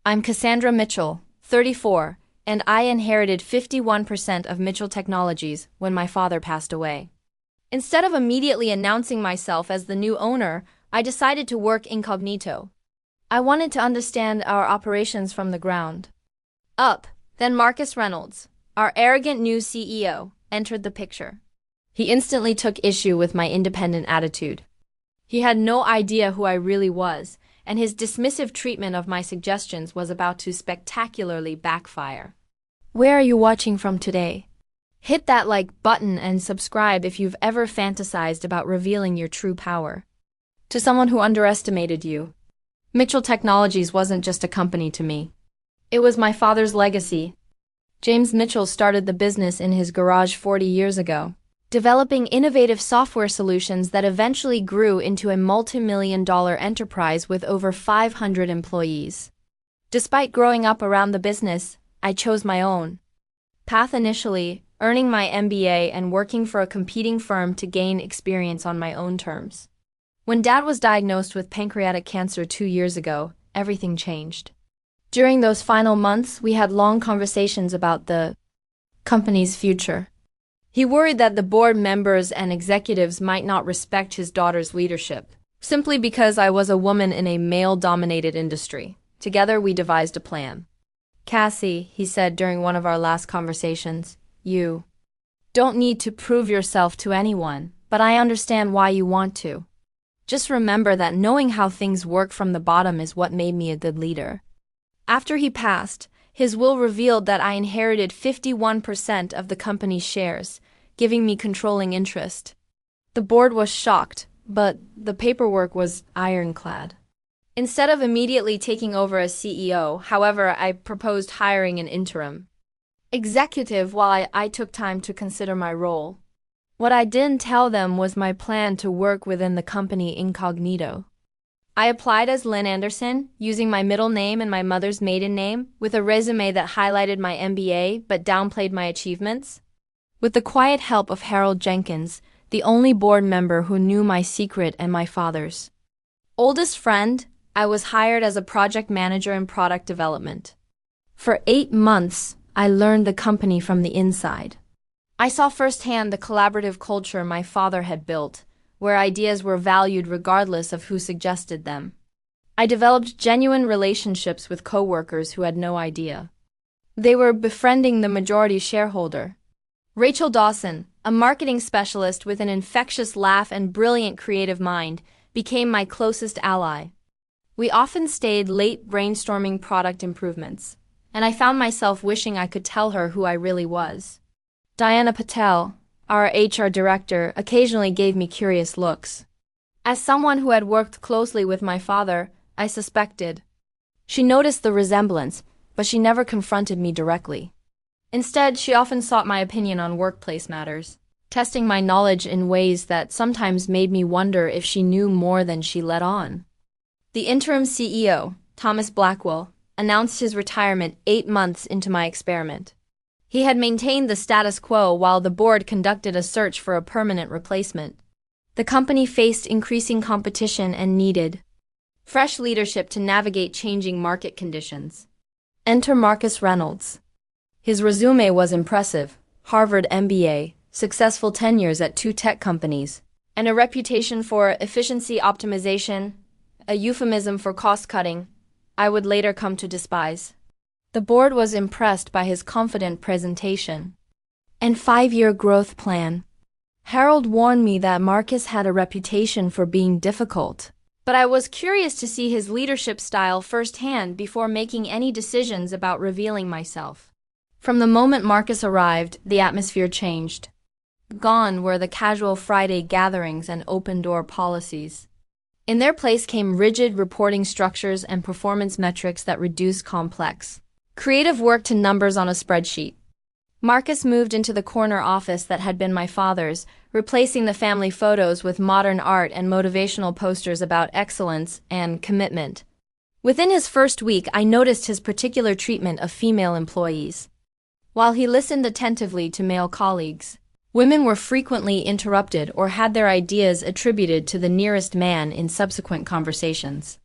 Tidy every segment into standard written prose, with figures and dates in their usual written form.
I'm Cassandra Mitchell, 34, and I inherited 51% of Mitchell Technologies when my father passed away. Instead of immediately announcing myself as the new owner, I decided to work incognito. I wanted to understand our operations from the ground up. Then Marcus Reynolds, our arrogant new CEO, entered the picture. He instantly took issue with my independent attitude. He had no idea who I really was, and his dismissive treatment of my suggestions was about to spectacularly backfire. Where are you watching from today? Hit that like button and subscribe if you've ever fantasized about revealing your true power. To someone who underestimated you, Mitchell Technologies wasn't just a company to me. It was my father's legacy. James Mitchell started the business in his garage 40 years ago, developing innovative software solutions that eventually grew into a multi-million-dollar enterprise with over 500 employees. Despite growing up around the business, I chose my own path initially, earning my MBA and working for a competing firm to gain experience on my own terms. When Dad was diagnosed with pancreatic cancer 2 years ago, everything changed. During those final months, we had long conversations about the company's future. He worried that the board members and executives might not respect his daughter's leadership, simply because I was a woman in a male-dominated industry. Together, we devised a plan. Cassie, he said during one of our last conversations, you don't need to prove yourself to anyone, but I understand why you want to. Just remember that knowing how things work from the bottom is what made me a good leader. After he passed, his will revealed that I inherited 51% of the company's shares, giving me controlling interest. The board was shocked, but the paperwork was ironclad. Instead of immediately taking over as CEO, however, I proposed hiring an interim executive while I took time to consider my role. What I didn't tell them was my plan to work within the company incognito. I applied as Lynn Anderson, using my middle name and my mother's maiden name, with a resume that highlighted my MBA but downplayed my achievements. With the quiet help of Harold Jenkins, the only board member who knew my secret and my father's oldest friend, I was hired as a project manager in product development. For 8 months, I learned the company from the inside. I saw firsthand the collaborative culture my father had built, where ideas were valued regardless of who suggested them. I developed genuine relationships with coworkers who had no idea they were befriending the majority shareholder. Rachel Dawson, a marketing specialist with an infectious laugh and brilliant creative mind, became my closest ally. We often stayed late brainstorming product improvements, and I found myself wishing I could tell her who I really was. Diana Patel, our HR director, occasionally gave me curious looks. As someone who had worked closely with my father, I suspected. She noticed the resemblance, but she never confronted me directly. Instead, she often sought my opinion on workplace matters, testing my knowledge in ways that sometimes made me wonder if she knew more than she let on. The interim CEO, Thomas Blackwell, announced his retirement 8 months into my experiment. He had maintained the status quo while the board conducted a search for a permanent replacement. The company faced increasing competition and needed fresh leadership to navigate changing market conditions. Enter Marcus Reynolds. His resume was impressive: Harvard MBA, successful tenures at 2 tech companies, and a reputation for efficiency optimization, a euphemism for cost-cutting I would later come to despise. The board was impressed by his confident presentation and 5-year growth plan. Harold warned me that Marcus had a reputation for being difficult, but I was curious to see his leadership style firsthand before making any decisions about revealing myself. From the moment Marcus arrived, the atmosphere changed. Gone were the casual Friday gatherings and open-door policies. In their place came rigid reporting structures and performance metrics that reduced complex creative work to numbers on a spreadsheet. Marcus moved into the corner office that had been my father's, replacing the family photos with modern art and motivational posters about excellence and commitment. Within his first week, I noticed his particular treatment of female employees. While he listened attentively to male colleagues, women were frequently interrupted or had their ideas attributed to the nearest man in subsequent conversations.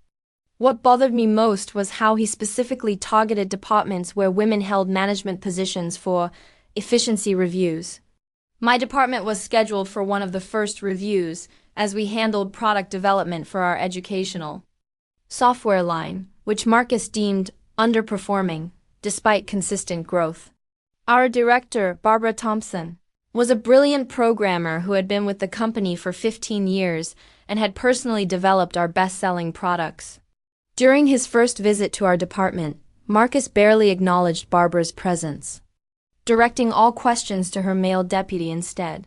What bothered me most was how he specifically targeted departments where women held management positions for efficiency reviews. My department was scheduled for one of the first reviews, as we handled product development for our educational software line, which Marcus deemed underperforming, despite consistent growth. Our director, Barbara Thompson, was a brilliant programmer who had been with the company for 15 years and had personally developed our best-selling products. During his first visit to our department, Marcus barely acknowledged Barbara's presence, directing all questions to her male deputy instead.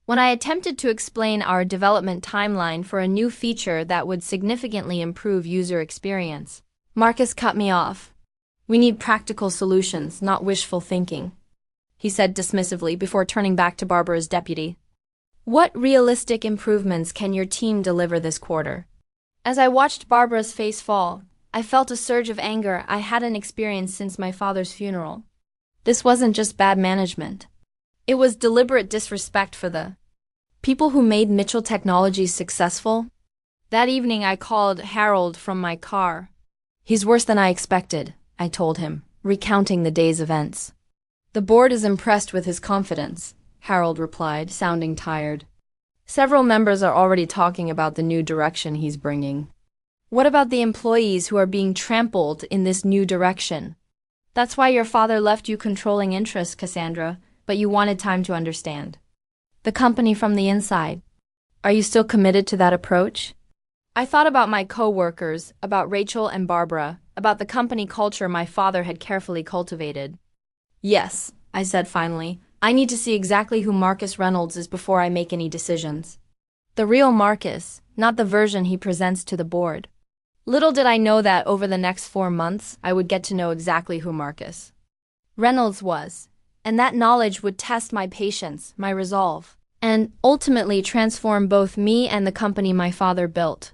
When I attempted to explain our development timeline for a new feature that would significantly improve user experience, Marcus cut me off. "We need practical solutions, not wishful thinking," he said dismissively before turning back to Barbara's deputy. "What realistic improvements can your team deliver this quarter?" As I watched Barbara's face fall, I felt a surge of anger I hadn't experienced since my father's funeral. This wasn't just bad management. It was deliberate disrespect for the people who made Mitchell Technologies successful. That evening I called Harold from my car. "He's worse than I expected," I told him, recounting the day's events. "The board is impressed with his confidence," Harold replied, sounding tired. "Several members are already talking about the new direction he's bringing." "What about the employees who are being trampled in this new direction?" "That's why your father left you controlling interest, Cassandra, but you wanted time to understand the company from the inside. Are you still committed to that approach?" I thought about my co-workers, about Rachel and Barbara, about the company culture my father had carefully cultivated. "Yes," I said finally, "I need to see exactly who Marcus Reynolds is before I make any decisions. The real Marcus, not the version he presents to the board." Little did I know that over the next 4 months, I would get to know exactly who Marcus Reynolds was, and that knowledge would test my patience, my resolve, and ultimately transform both me and the company my father built.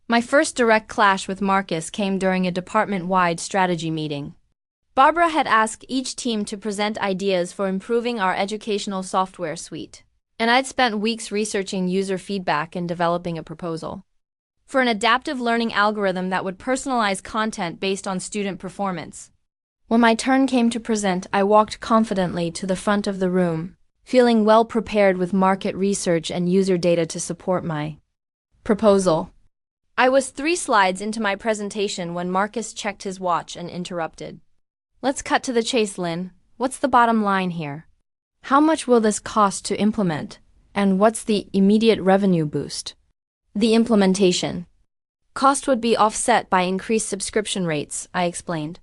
My first direct clash with Marcus came during a department-wide strategy meeting. Barbara had asked each team to present ideas for improving our educational software suite, and I'd spent weeks researching user feedback and developing a proposal for an adaptive learning algorithm that would personalize content based on student performance. When my turn came to present, I walked confidently to the front of the room, feeling well prepared with market research and user data to support my proposal. I was 3 slides into my presentation when Marcus checked his watch and interrupted. "Let's cut to the chase, Lynn. What's the bottom line here? How much will this cost to implement? And what's the immediate revenue boost?" "The implementation cost would be offset by increased subscription rates," I explained.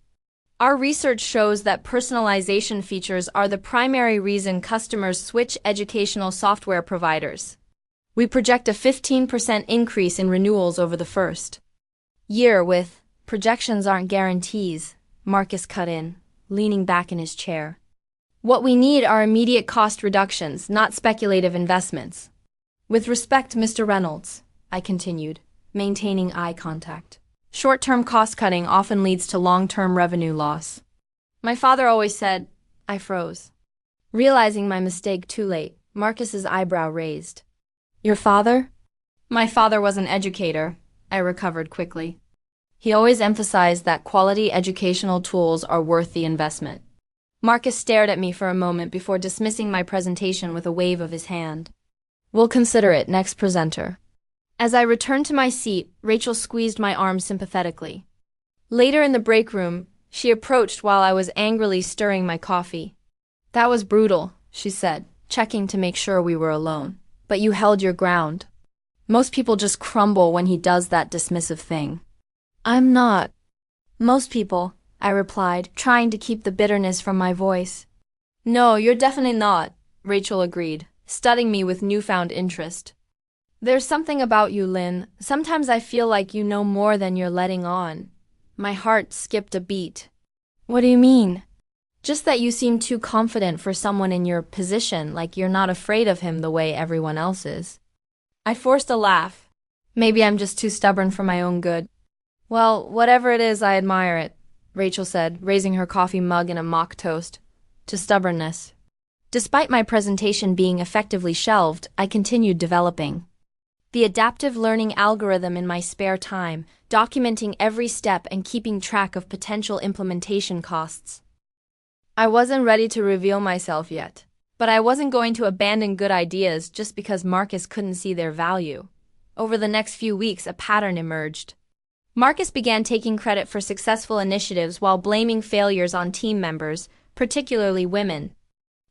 "Our research shows that personalization features are the primary reason customers switch educational software providers. We project a 15% increase in renewals over the first year with projections aren't guarantees," Marcus cut in, leaning back in his chair. "What we need are immediate cost reductions, not speculative investments." "With respect, Mr. Reynolds," I continued, maintaining eye contact, "short-term cost-cutting often leads to long-term revenue loss. My father always said—" I froze, realizing my mistake too late. Marcus's eyebrow raised. "Your father?" "My father was an educator," I recovered quickly. "He always emphasized that quality educational tools are worth the investment." Marcus stared at me for a moment before dismissing my presentation with a wave of his hand. "We'll consider it, next presenter." As I returned to my seat, Rachel squeezed my arm sympathetically. Later in the break room, she approached while I was angrily stirring my coffee. "That was brutal," she said, checking to make sure we were alone. "But you held your ground. Most people just crumble when he does that dismissive thing." "I'm not most people," I replied, trying to keep the bitterness from my voice. "No, you're definitely not," Rachel agreed, studying me with newfound interest. "There's something about you, Lynn. Sometimes I feel like you know more than you're letting on." My heart skipped a beat. "What do you mean?" "Just that you seem too confident for someone in your position, like you're not afraid of him the way everyone else is." I forced a laugh. "Maybe I'm just too stubborn for my own good." "Well, whatever it is, I admire it," Rachel said, raising her coffee mug in a mock toast to stubbornness. Despite my presentation being effectively shelved, I continued developing the adaptive learning algorithm in my spare time, documenting every step and keeping track of potential implementation costs. I wasn't ready to reveal myself yet, but I wasn't going to abandon good ideas just because Marcus couldn't see their value. Over the next few weeks, a pattern emerged. Marcus began taking credit for successful initiatives while blaming failures on team members, particularly women.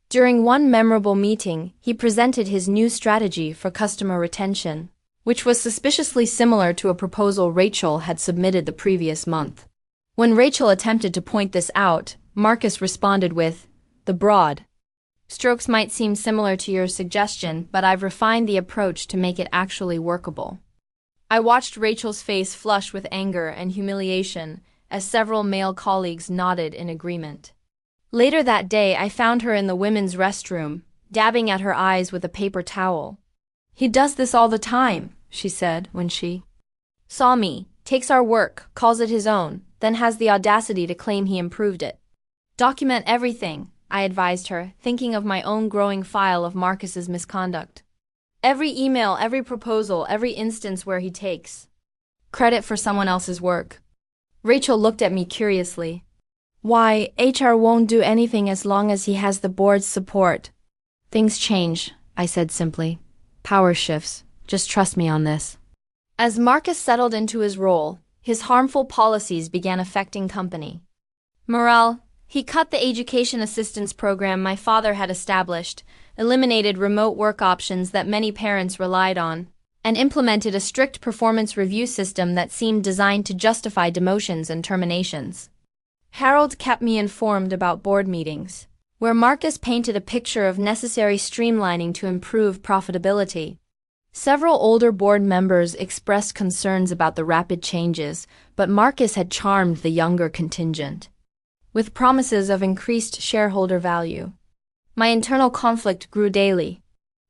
During one memorable meeting, he presented his new strategy for customer retention, which was suspiciously similar to a proposal Rachel had submitted the previous month. When Rachel attempted to point this out, Marcus responded with, "The broad strokes might seem similar to your suggestion, but I've refined the approach to make it actually workable." I watched Rachel's face flush with anger and humiliation as several male colleagues nodded in agreement. Later that day, I found her in the women's restroom, dabbing at her eyes with a paper towel. "He does this all the time," she said when she saw me, "takes our work, calls it his own, then has the audacity to claim he improved it." "Document everything," I advised her, thinking of my own growing file of Marcus's misconduct. "Every email, every proposal, every instance where he takes credit for someone else's work." Rachel looked at me curiously. "Why, HR won't do anything as long as he has the board's support." "Things change," I said simply. "Power shifts. Just trust me on this." As Marcus settled into his role, his harmful policies began affecting company morale. He cut the education assistance program my father had established, eliminated remote work options that many parents relied on, and implemented a strict performance review system that seemed designed to justify demotions and terminations. Harold kept me informed about board meetings, where Marcus painted a picture of necessary streamlining to improve profitability. Several older board members expressed concerns about the rapid changes, but Marcus had charmed the younger contingent with promises of increased shareholder value. My internal conflict grew daily.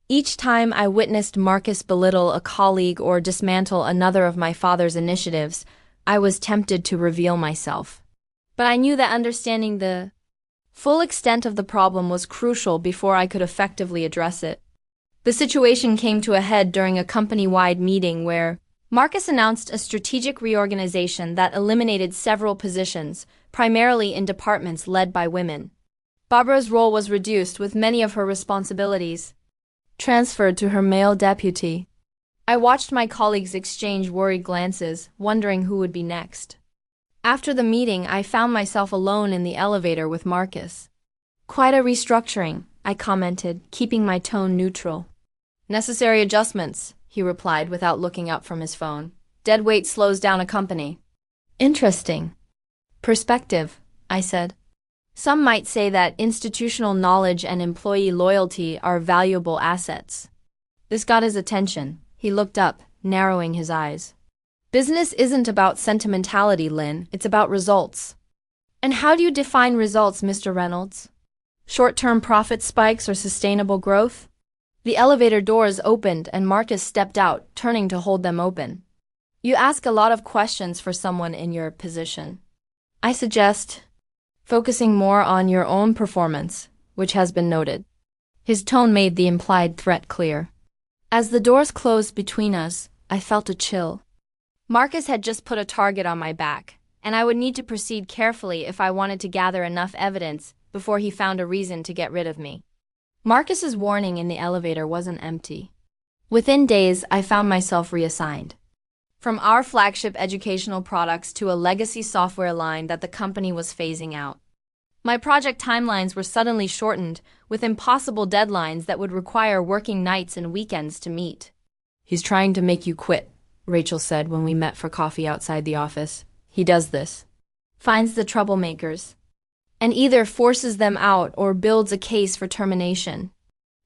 Each time I witnessed Marcus belittle a colleague or dismantle another of my father's initiatives, I was tempted to reveal myself. But I knew that understanding the full extent of the problem was crucial before I could effectively address it. The situation came to a head during a company-wide meeting where Marcus announced a strategic reorganization that eliminated several positions, primarily in departments led by women. Barbara's role was reduced, with many of her responsibilities transferred to her male deputy. I watched my colleagues exchange worried glances, wondering who would be next. After the meeting, I found myself alone in the elevator with Marcus. "Quite a restructuring," I commented, keeping my tone neutral. "Necessary adjustments," he replied without looking up from his phone. "Dead weight slows down a company." "Interesting perspective," I said. "Some might say that institutional knowledge and employee loyalty are valuable assets." This got his attention. He looked up, narrowing his eyes. "Business isn't about sentimentality, Lynn. It's about results." "And how do you define results, Mr. Reynolds? Short-term profit spikes or sustainable growth?" The elevator doors opened and Marcus stepped out, turning to hold them open. "You ask a lot of questions for someone in your position. I suggest focusing more on your own performance, which has been noted." His tone made the implied threat clear. As the doors closed between us, I felt a chill. Marcus had just put a target on my back, and I would need to proceed carefully if I wanted to gather enough evidence before he found a reason to get rid of me. Marcus's warning in the elevator wasn't empty. Within days, I found myself reassigned. From our flagship educational products to a legacy software line that the company was phasing out. My project timelines were suddenly shortened, with impossible deadlines that would require working nights and weekends to meet. "He's trying to make you quit," Rachel said when we met for coffee outside the office. "He does this. Finds the troublemakers and either forces them out or builds a case for termination."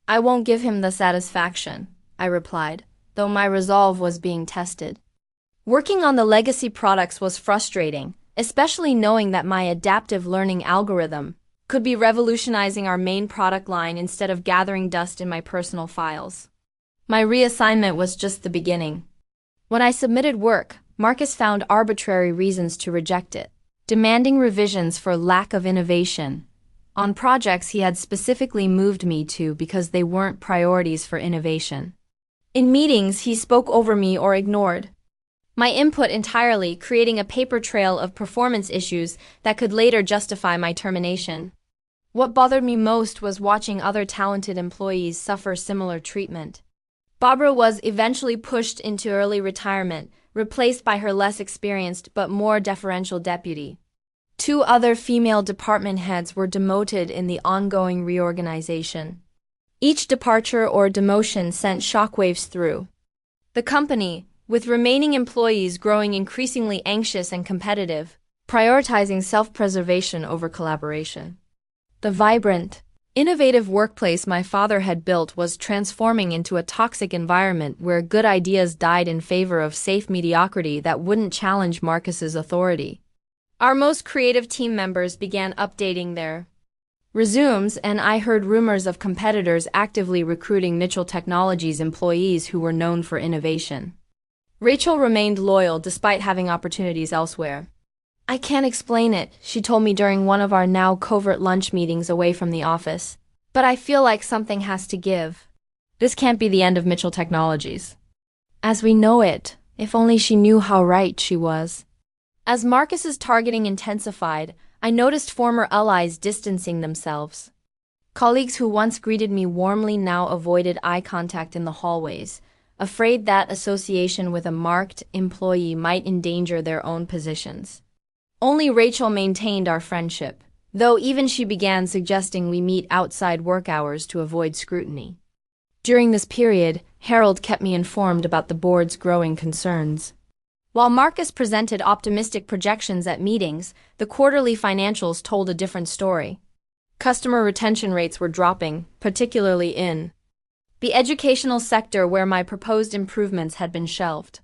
"I won't give him the satisfaction," I replied, though my resolve was being tested. Working on the legacy products was frustrating, especially knowing that my adaptive learning algorithm could be revolutionizing our main product line instead of gathering dust in my personal files. My reassignment was just the beginning. When I submitted work, Marcus found arbitrary reasons to reject it, demanding revisions for lack of innovation on projects he had specifically moved me to because they weren't priorities for innovation. In meetings, he spoke over me or ignored my input entirely, creating a paper trail of performance issues that could later justify my termination. What bothered me most was watching other talented employees suffer similar treatment. Barbara was eventually pushed into early retirement, replaced by her less experienced but more deferential deputy. 2 other female department heads were demoted in the ongoing reorganization. Each departure or demotion sent shockwaves through the company, with remaining employees growing increasingly anxious and competitive, prioritizing self-preservation over collaboration. The vibrant, innovative workplace my father had built was transforming into a toxic environment where good ideas died in favor of safe mediocrity that wouldn't challenge Marcus's authority. Our most creative team members began updating their resumes, and I heard rumors of competitors actively recruiting Mitchell Technologies employees who were known for innovation. Rachel remained loyal despite having opportunities elsewhere. I can't explain it, she told me during one of our now covert lunch meetings away from the office. But I feel like something has to give. This can't be the end of Mitchell Technologies as we know it. If only she knew how right she was. As Marcus's targeting intensified, I noticed former allies distancing themselves. Colleagues who once greeted me warmly now avoided eye contact in the hallways, afraid that association with a marked employee might endanger their own positions. Only Rachel maintained our friendship, though even she began suggesting we meet outside work hours to avoid scrutiny. During this period, Harold kept me informed about the board's growing concerns. While Marcus presented optimistic projections at meetings, the quarterly financials told a different story. Customer retention rates were dropping, particularly in the educational sector where my proposed improvements had been shelved.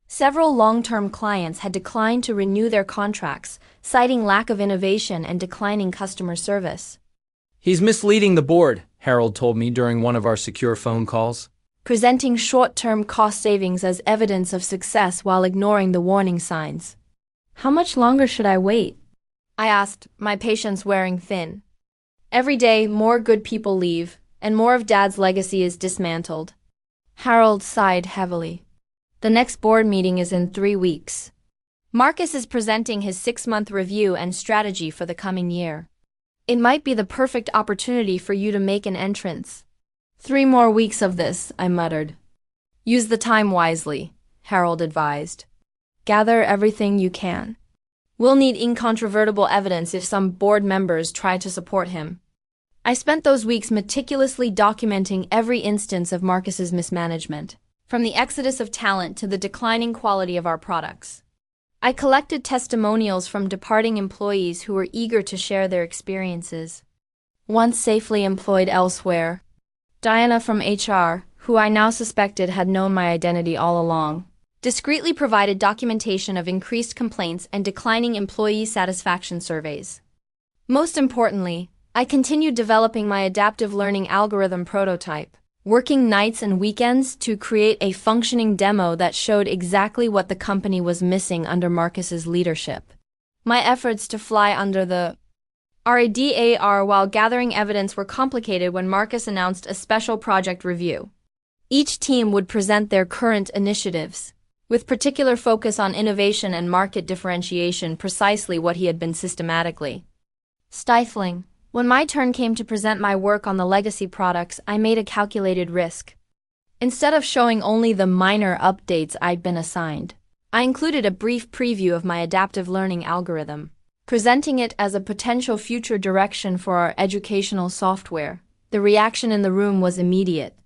Several long-term clients had declined to renew their contracts, citing lack of innovation and declining customer service. "He's misleading the board," Harold told me during one of our secure phone calls. Presenting short-term cost savings as evidence of success while ignoring the warning signs. How much longer should I wait? I asked, my patience wearing thin. Every day, more good people leave, and more of Dad's legacy is dismantled. Harold sighed heavily. The next board meeting is in 3 weeks. Marcus is presenting his 6-month review and strategy for the coming year. It might be the perfect opportunity for you to make an entrance. 3 more weeks of this, I muttered. Use the time wisely, Harold advised. Gather everything you can. We'll need incontrovertible evidence if some board members try to support him. I spent those weeks meticulously documenting every instance of Marcus's mismanagement, from the exodus of talent to the declining quality of our products. I collected testimonials from departing employees who were eager to share their experiences. Once safely employed elsewhere, Diana from HR, who I now suspected had known my identity all along, discreetly provided documentation of increased complaints and declining employee satisfaction surveys. Most importantly, I continued developing my adaptive learning algorithm prototype, working nights and weekends to create a functioning demo that showed exactly what the company was missing under Marcus's leadership. My efforts to fly under the radar while gathering evidence were complicated when Marcus announced a special project review. Each team would present their current initiatives, with particular focus on innovation and market differentiation, precisely what he had been systematically stifling. When my turn came to present my work on the legacy products, I made a calculated risk. Instead of showing only the minor updates I'd been assigned, I included a brief preview of my adaptive learning algorithm, presenting it as a potential future direction for our educational software. The reaction in the room was immediate.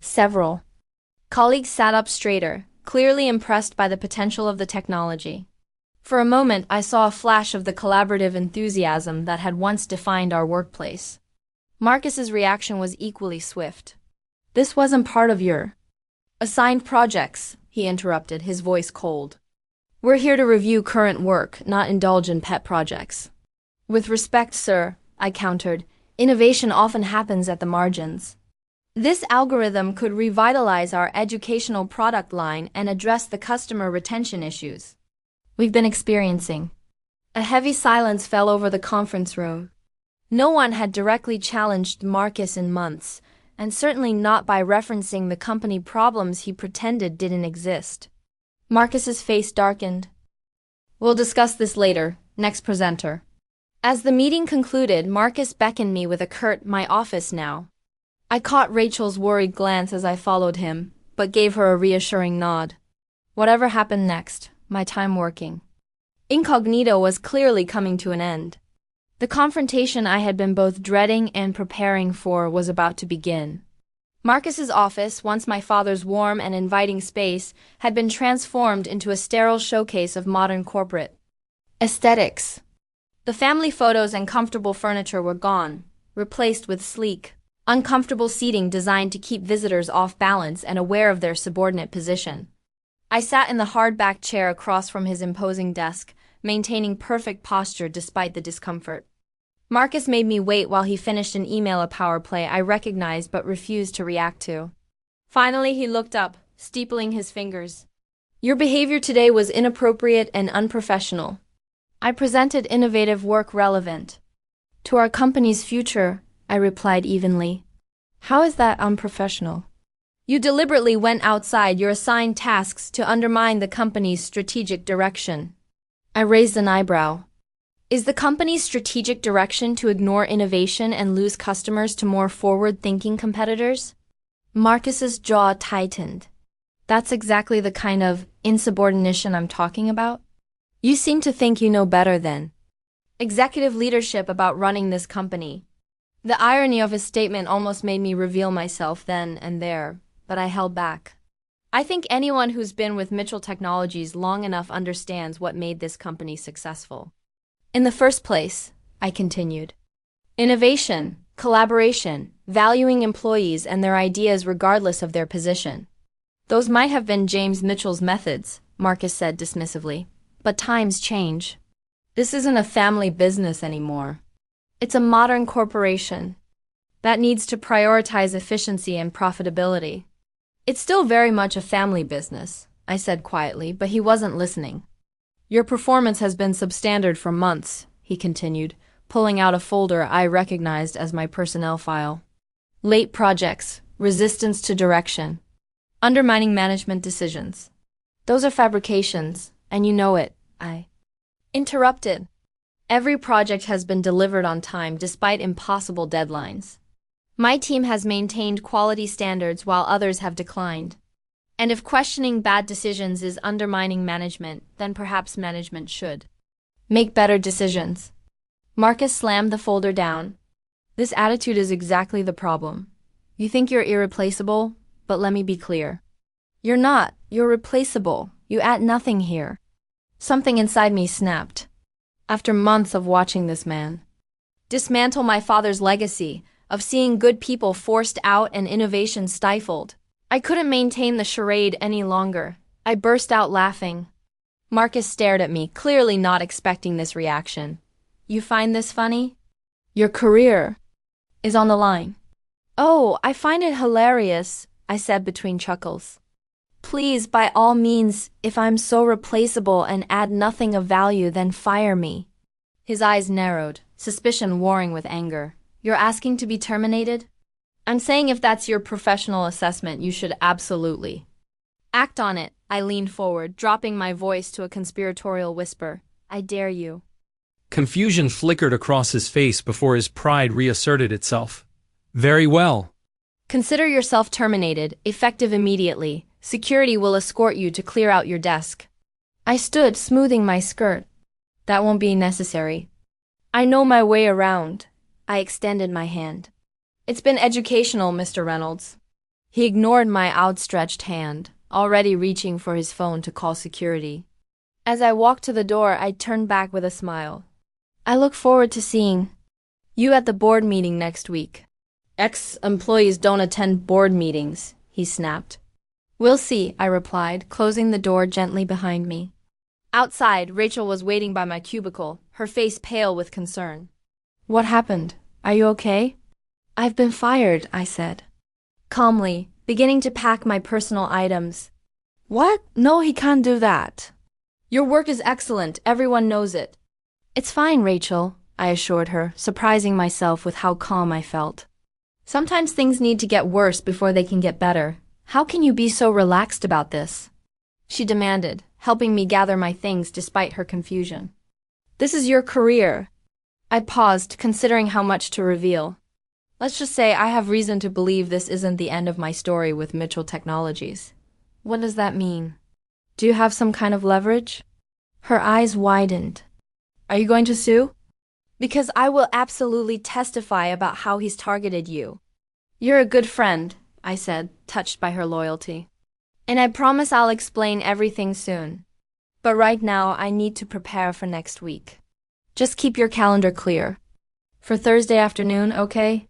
Several colleagues sat up straighter, clearly impressed by the potential of the technology. For a moment, I saw a flash of the collaborative enthusiasm that had once defined our workplace. Marcus's reaction was equally swift. "This wasn't part of your assigned projects," he interrupted, his voice cold. "We're here to review current work, not indulge in pet projects." "With respect, sir," I countered, "innovation often happens at the margins. This algorithm could revitalize our educational product line and address the customer retention issues we've been experiencing." A heavy silence fell over the conference room. No one had directly challenged Marcus in months, and certainly not by referencing the company problems he pretended didn't exist. Marcus's face darkened. We'll discuss this later. Next presenter. As the meeting concluded, Marcus beckoned me with a curt, "My office now." I caught Rachel's worried glance as I followed him, but gave her a reassuring nod. Whatever happened next, my time working incognito was clearly coming to an end. The confrontation I had been both dreading and preparing for was about to begin. Marcus's office, once my father's warm and inviting space, had been transformed into a sterile showcase of modern corporate aesthetics. The family photos and comfortable furniture were gone, replaced with sleek, uncomfortable seating designed to keep visitors off balance and aware of their subordinate position. I sat in the hard-backed chair across from his imposing desk, maintaining perfect posture despite the discomfort. Marcus made me wait while he finished an email, a power play I recognized but refused to react to. Finally, he looked up, steepling his fingers. "Your behavior today was inappropriate and unprofessional." I presented innovative work relevant to our company's future, I replied evenly. "How is that unprofessional?" "You deliberately went outside your assigned tasks to undermine the company's strategic direction." I raised an eyebrow. "Is the company's strategic direction to ignore innovation and lose customers to more forward-thinking competitors?" Marcus's jaw tightened. "That's exactly the kind of insubordination I'm talking about. You seem to think you know better than executive leadership about running this company." The irony of his statement almost made me reveal myself then and there, but I held back. I think anyone who's been with Mitchell Technologies long enough understands what made this company successful. In the first place, I continued, innovation, collaboration, valuing employees and their ideas regardless of their position. Those might have been James Mitchell's methods, Marcus said dismissively, but times change. This isn't a family business anymore. It's a modern corporation that needs to prioritize efficiency and profitability. It's still very much a family business, I said quietly, but he wasn't listening. Your performance has been substandard for months, he continued, pulling out a folder I recognized as my personnel file. Late projects, resistance to direction, undermining management decisions. Those are fabrications, and you know it, I interrupted. Every project has been delivered on time despite impossible deadlines. My team has maintained quality standards while others have declined. And if questioning bad decisions is undermining management, then perhaps management should make better decisions. Marcus slammed the folder down. This attitude is exactly the problem. You think you're irreplaceable, but let me be clear. You're not. You're replaceable. You add nothing here. Something inside me snapped. After months of watching this man dismantle my father's legacy of seeing good people forced out and innovation stifled, I couldn't maintain the charade any longer. I burst out laughing. Marcus stared at me, clearly not expecting this reaction. You find this funny? Your career is on the line. Oh, I find it hilarious, I said between chuckles. Please, by all means, if I'm so replaceable and add nothing of value, then fire me. His eyes narrowed, suspicion warring with anger. You're asking to be terminated? I'm saying if that's your professional assessment, you should absolutely act on it. I leaned forward, dropping my voice to a conspiratorial whisper. I dare you. Confusion flickered across his face before his pride reasserted itself. Very well. Consider yourself terminated, effective immediately. Security will escort you to clear out your desk. I stood, smoothing my skirt. That won't be necessary. I know my way around. I extended my hand. It's been educational, Mr. Reynolds. He ignored my outstretched hand, already reaching for his phone to call security. As I walked to the door, I turned back with a smile. I look forward to seeing you at the board meeting next week. Ex-employees don't attend board meetings, he snapped. We'll see, I replied, closing the door gently behind me. Outside, Rachel was waiting by my cubicle, her face pale with concern. What happened? Are you okay? I've been fired, I said calmly, beginning to pack my personal items. What? No, he can't do that. Your work is excellent, everyone knows it. It's fine, Rachel, I assured her, surprising myself with how calm I felt. Sometimes things need to get worse before they can get better. How can you be so relaxed about this? she demanded, helping me gather my things despite her confusion. This is your career. I paused, considering how much to reveal. Let's just say I have reason to believe this isn't the end of my story with Mitchell Technologies. What does that mean? Do you have some kind of leverage? Her eyes widened. Are you going to sue? Because I will absolutely testify about how he's targeted you. You're a good friend, I said, touched by her loyalty. And I promise I'll explain everything soon. But right now, I need to prepare for next week. Just keep your calendar clear. For Thursday afternoon, okay?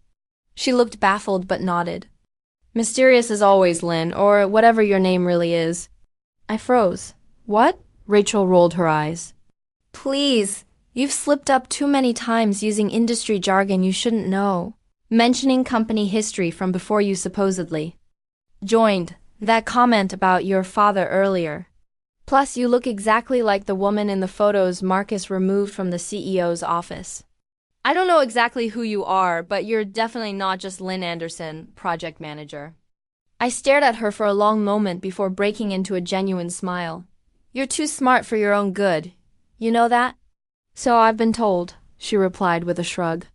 She looked baffled but nodded. Mysterious as always, Lynn, or whatever your name really is. I froze. What? Rachel rolled her eyes. Please, you've slipped up too many times using industry jargon you shouldn't know. Mentioning company history from before you supposedly joined. That comment about your father earlier. Plus, you look exactly like the woman in the photos Marcus removed from the CEO's office. I don't know exactly who you are, but you're definitely not just Lynn Anderson, project manager. I stared at her for a long moment before breaking into a genuine smile. You're too smart for your own good. You know that? So I've been told, she replied with a shrug.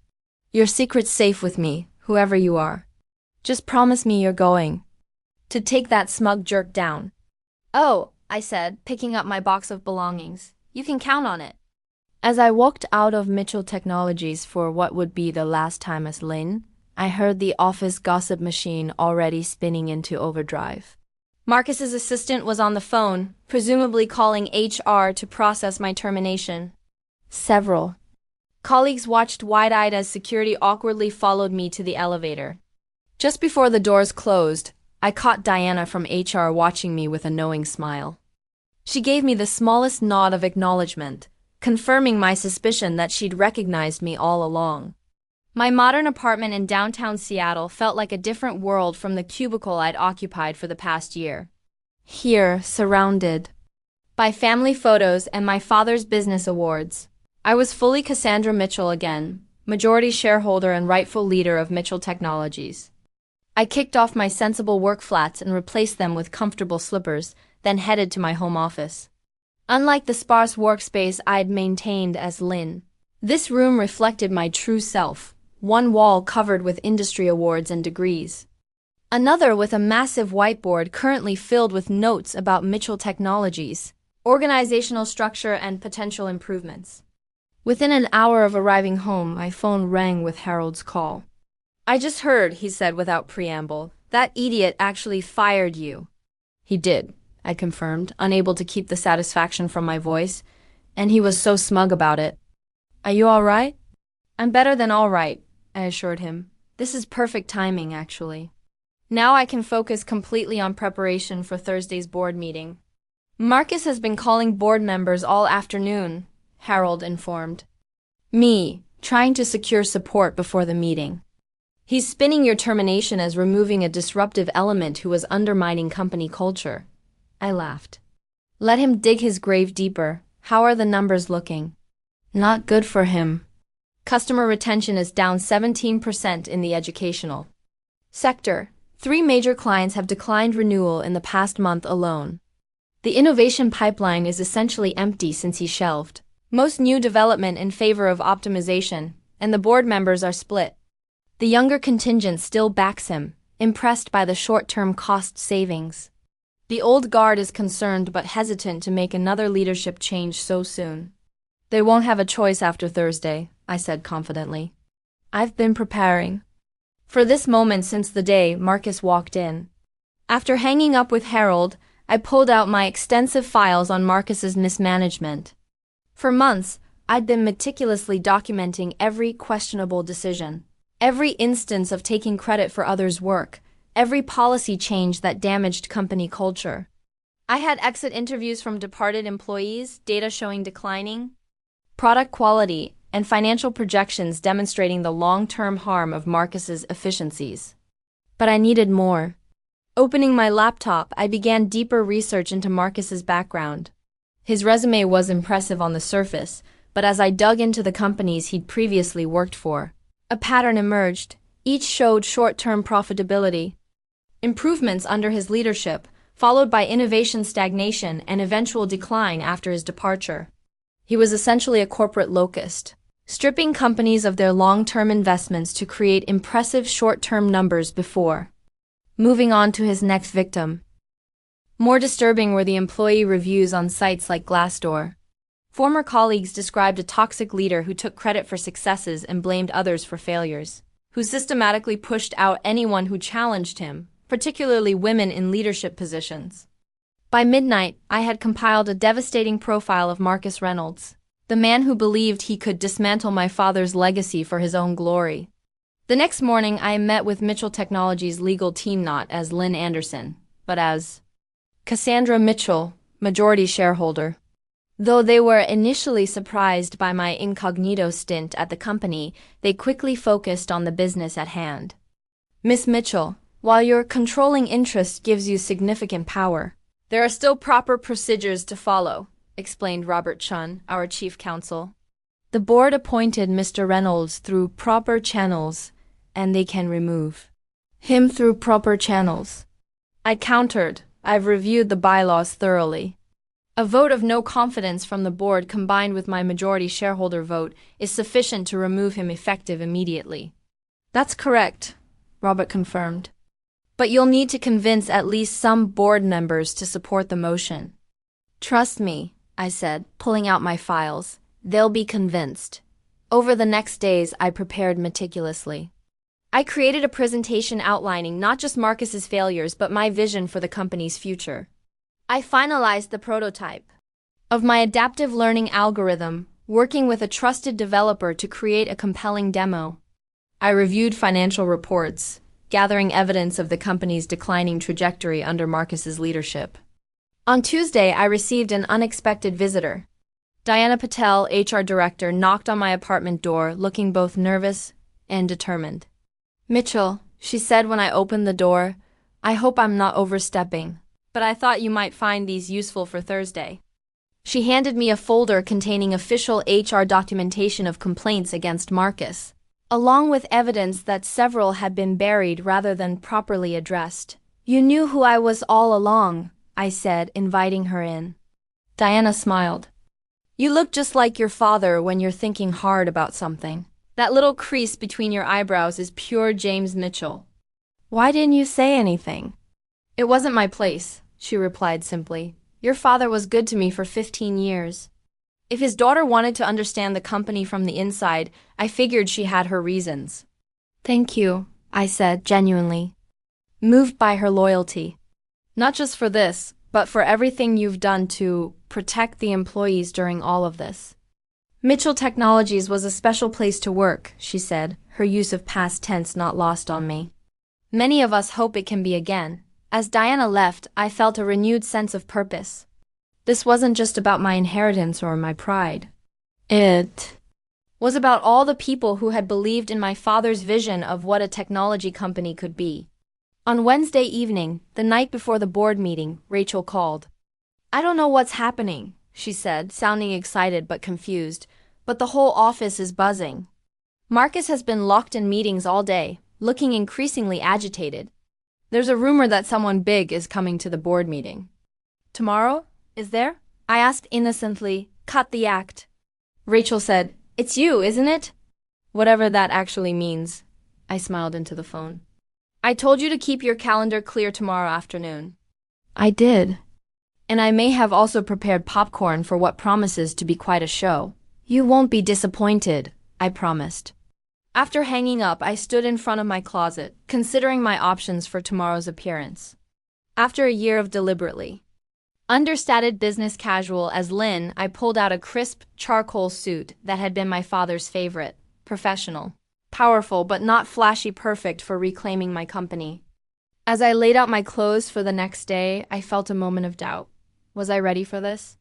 Your secret's safe with me, whoever you are. Just promise me you're going to take that smug jerk down. Oh, I said, picking up my box of belongings. You can count on it. As I walked out of Mitchell Technologies for what would be the last time as Lynn, I heard the office gossip machine already spinning into overdrive. Marcus's assistant was on the phone, presumably calling HR to process my termination. Several colleagues watched wide-eyed as security awkwardly followed me to the elevator. Just before the doors closed, I caught Diana from HR watching me with a knowing smile. She gave me the smallest nod of acknowledgement, confirming my suspicion that she'd recognized me all along. My modern apartment in downtown Seattle felt like a different world from the cubicle I'd occupied for the past year. Here, surrounded by family photos and my father's business awards, I was fully Cassandra Mitchell again, majority shareholder and rightful leader of Mitchell Technologies. I kicked off my sensible work flats and replaced them with comfortable slippers, then headed to my home office. Unlike the sparse workspace I'd maintained as Lynn, this room reflected my true self, one wall covered with industry awards and degrees. Another with a massive whiteboard currently filled with notes about Mitchell Technologies, organizational structure and potential improvements. Within an hour of arriving home, my phone rang with Harold's call. I just heard, he said without preamble, that idiot actually fired you. He did, I confirmed, unable to keep the satisfaction from my voice, and he was so smug about it. Are you all right? I'm better than all right, I assured him. This is perfect timing, actually. Now I can focus completely on preparation for Thursday's board meeting. Marcus has been calling board members all afternoon, Harold informed me, trying to secure support before the meeting. He's spinning your termination as removing a disruptive element who was undermining company culture. I laughed. Let him dig his grave deeper. How are the numbers looking? Not good for him. Customer retention is down 17% in the educational sector. 3 major clients have declined renewal in the past month alone. The innovation pipeline is essentially empty since he shelved most new development in favor of optimization, and the board members are split. The younger contingent still backs him, impressed by the short-term cost savings. The old guard is concerned but hesitant to make another leadership change so soon. They won't have a choice after Thursday, I said confidently. I've been preparing for this moment since the day Marcus walked in. After hanging up with Harold, I pulled out my extensive files on Marcus's mismanagement. For months, I'd been meticulously documenting every questionable decision, every instance of taking credit for others' work, every policy change that damaged company culture. I had exit interviews from departed employees, data showing declining product quality, and financial projections demonstrating the long-term harm of Marcus's efficiencies. But I needed more. Opening my laptop, I began deeper research into Marcus's background. His resume was impressive on the surface, but as I dug into the companies he'd previously worked for, a pattern emerged. Each showed short-term profitability improvements under his leadership, followed by innovation stagnation and eventual decline after his departure. He was essentially a corporate locust, stripping companies of their long-term investments to create impressive short-term numbers before moving on to his next victim. More disturbing were the employee reviews on sites like Glassdoor. Former colleagues described a toxic leader who took credit for successes and blamed others for failures, who systematically pushed out anyone who challenged him, particularly women in leadership positions. By midnight, I had compiled a devastating profile of Marcus Reynolds, the man who believed he could dismantle my father's legacy for his own glory. The next morning, I met with Mitchell Technologies' legal team not as Lynn Anderson, but as Cassandra Mitchell, majority shareholder. Though they were initially surprised by my incognito stint at the company, they quickly focused on the business at hand. Miss Mitchell, while your controlling interest gives you significant power, there are still proper procedures to follow, explained Robert Chun, our chief counsel. The board appointed Mr. Reynolds through proper channels, and they can remove him through proper channels. I countered, I've reviewed the bylaws thoroughly. A vote of no confidence from the board combined with my majority shareholder vote is sufficient to remove him effective immediately. That's correct, Robert confirmed. But you'll need to convince at least some board members to support the motion. Trust me, I said, pulling out my files. They'll be convinced. Over the next days, I prepared meticulously. I created a presentation outlining not just Marcus's failures but my vision for the company's future. I finalized the prototype of my adaptive learning algorithm, working with a trusted developer to create a compelling demo. I reviewed financial reports, gathering evidence of the company's declining trajectory under Marcus's leadership. On Tuesday, I received an unexpected visitor. Diana Patel, HR director, knocked on my apartment door, looking both nervous and determined. Mitchell, she said when I opened the door, I hope I'm not overstepping, but I thought you might find these useful for Thursday. She handed me a folder containing official HR documentation of complaints against Marcus, along with evidence that several had been buried rather than properly addressed. You knew who I was all along, I said, inviting her in. Diana smiled. You look just like your father when you're thinking hard about something. That little crease between your eyebrows is pure James Mitchell. Why didn't you say anything? It wasn't my place, she replied simply. Your father was good to me for 15 years. If his daughter wanted to understand the company from the inside, I figured she had her reasons. Thank you, I said genuinely, moved by her loyalty. Not just for this, but for everything you've done to protect the employees during all of this. Mitchell Technologies was a special place to work, she said, her use of past tense not lost on me. Many of us hope it can be again. As Diana left, I felt a renewed sense of purpose. This wasn't just about my inheritance or my pride. It was about all the people who had believed in my father's vision of what a technology company could be. On Wednesday evening, the night before the board meeting, Rachel called. I don't know what's happening, she said, sounding excited but confused, but the whole office is buzzing. Marcus has been locked in meetings all day, looking increasingly agitated. There's a rumor that someone big is coming to the board meeting. Tomorrow? Is there? I asked innocently. Cut the act. Rachel said, It's you, isn't it? Whatever that actually means. I smiled into the phone. I told you to keep your calendar clear tomorrow afternoon. I did. And I may have also prepared popcorn for what promises to be quite a show. You won't be disappointed, I promised. After hanging up, I stood in front of my closet, considering my options for tomorrow's appearance. After a year of deliberately understated business casual as Lynn, I pulled out a crisp charcoal suit that had been my father's favorite, professional, powerful but not flashy, perfect for reclaiming my company. As I laid out my clothes for the next day, I felt a moment of doubt. Was I ready for this?